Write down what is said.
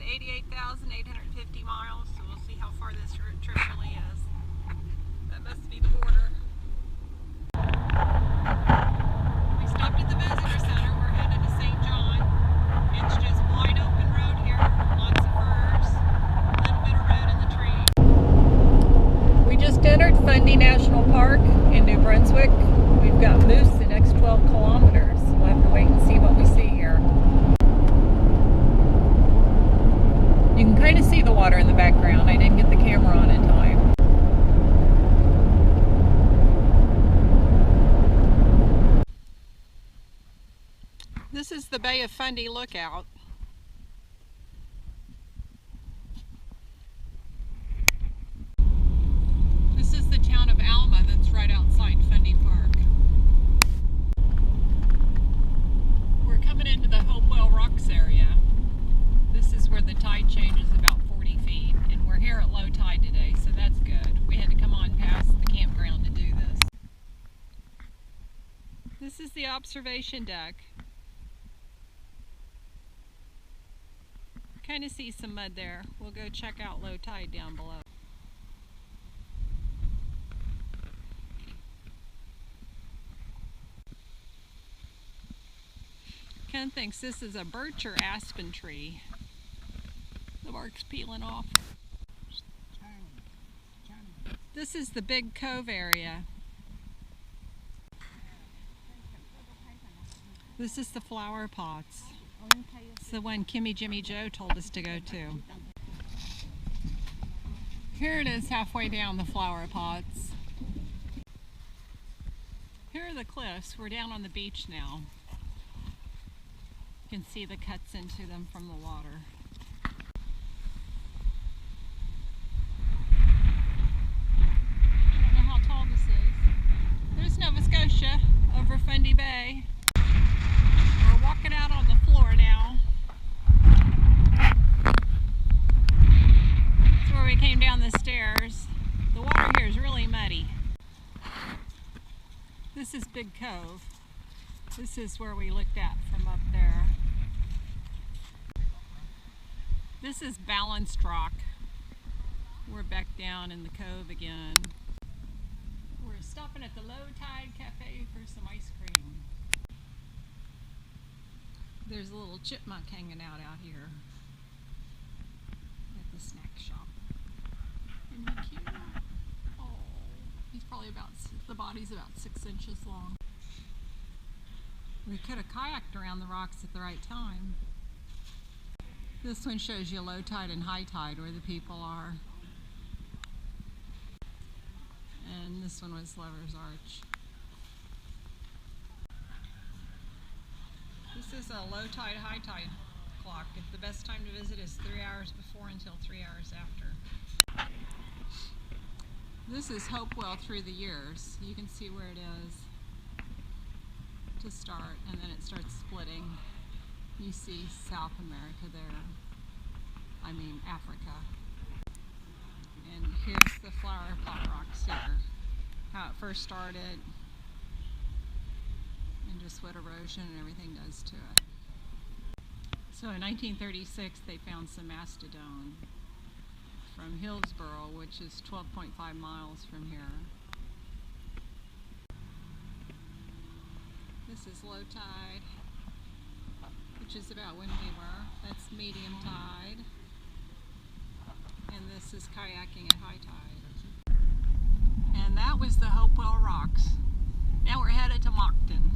88,850 miles, so we'll see how far this trip really is. That must be the border. We stopped at the visitor center. We're headed to St. John. It's just wide open road here, lots of firs, a little bit of red in the trees. We just entered Fundy National Park in New Brunswick. We've got moose the next 12 kilometers. We'll have to wait and see what we see here. You can kind of see the water in the background. I didn't get the camera on in time. This is the Bay of Fundy lookout. This is the town of Alma that's right outside Fundy Park. We're coming into the Hopewell Rocks area. This is where the tide changes about 40 feet, and we're here at low tide today, so that's good. We had to come on past the campground to do this. This is the observation deck. Kind of see some mud there. We'll go check out low tide down below. Ken thinks this is a birch or aspen tree. The bark's peeling off. This is the Big Cove area. This is the Flowerpots. It's the one Kimmy Jimmy Joe told us to go to. Here it is halfway down the Flowerpots. Here are the cliffs. We're down on the beach now. You can see the cuts into them from the water. I don't know how tall this is. There's Nova Scotia over Fundy Bay. We're walking out on the floor now. That's where we came down the stairs. The water here is really muddy. This is Big Cove. This is where we looked at from up there. This is Balanced Rock. We're back down in the cove again. We're stopping at the Low Tide Cafe for some ice cream. There's a little chipmunk hanging out here at the snack shop. Isn't he cute? Oh, he's probably the body's about 6 inches long. We could have kayaked around the rocks at the right time. This one shows you low tide and high tide where the people are. And this one was Lover's Arch. This is a low tide, high tide clock. If the best time to visit is 3 hours before until 3 hours after. This is Hopewell through the years. You can see where it is to start, and then it starts splitting. You see South America there. I mean Africa. And here's the Flowerpot rocks here. How it first started, and just what erosion and everything does to it. So in 1936 they found some mastodon from Hillsboro, which is 12.5 miles from here. This is low tide, which is about when we were. That's medium tide. And this is kayaking at high tide. And that was the Hopewell Rocks. Now we're headed to Moncton.